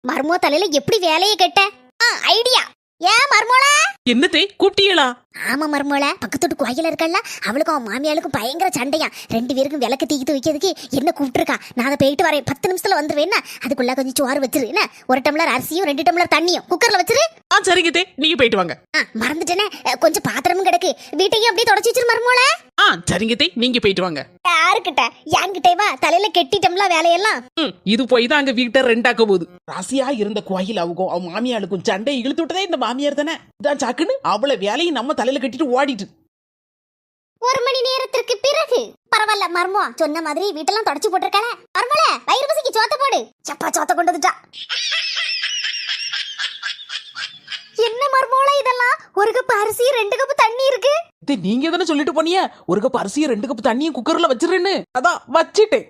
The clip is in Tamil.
மர்மோ தலையில எப்படி வேலையை கட்ட ஐடியா. ஏன் மர்மோல என்னத்தை கூப்பிட்டீங்களா? ஆமா மர்மோல, பக்கத்து கோயில இருக்கல்ல, அவளுக்கும் அவன் மாமியாளுக்கும் பயங்கர சண்டையா. 2 பேருக்கும் விளக்கு தீக்கிட்டு வைக்கிறதுக்கு என்ன கூப்பிட்டுருக்கா. நான் அதை போயிட்டு வரேன், 10 நிமிஷத்துல வந்துருவேன். அதுக்குள்ள கொஞ்சம் சோறு வச்சிரு என்ன, 1 டம்ளர் அரிசியும் 2 டம்ளர் தண்ணியும் குக்கர்ல வச்சிரு. சரிங்க நீங்க போயிட்டு வாங்க. மறந்துட்டேனே, கொஞ்சம் பாத்திரமும் கிடக்கு, வீட்டையும் அப்படியே தொடச்சு வச்சிரு மர்மோல. சரிங்க நீங்க போயிட்டு வாங்க. யாருக்கிட்ட? என்கிட்டே வா, தலையில கெட்டிட்டம்ல வேலையெல்லாம். இது போய் தான் அங்க வீட்டை ரெண்டாக்க போகுது. ராசியா இருந்த கோயில் அவுக்கும் அவன் மாமியாளுக்கும் சண்டை இழுத்து விட்டதே இந்த மாமியார் தானே. இதான் சாக்குன்னு அவளை வேலையும் நம்ம தலையில கட்டிட்டு ஓடிட்டு. 1 மணி நேரத்திற்கு பிறகு பரவாயில்ல மர்மோ சொன்ன மாதிரி வீட்டெல்லாம் தொடச்சு போட்டிருக்காள. மர்மோல வயிறு பசிக்கு சோத்த போடு. சப்பா சோத்த கொண்டு வந்துட்டா. என்ன மர்மோல இதெல்லாம்? 1 கப் அரிசி 2 கப் தண்ணி இருக்கு. நீங்க தானே சொல்லிட்டு போனீங்க 1 கப் அரிசியும் 2 கப் தண்ணியும் குக்கர்ல வச்சிருன்னு. அதான் வச்சிட்டேன்.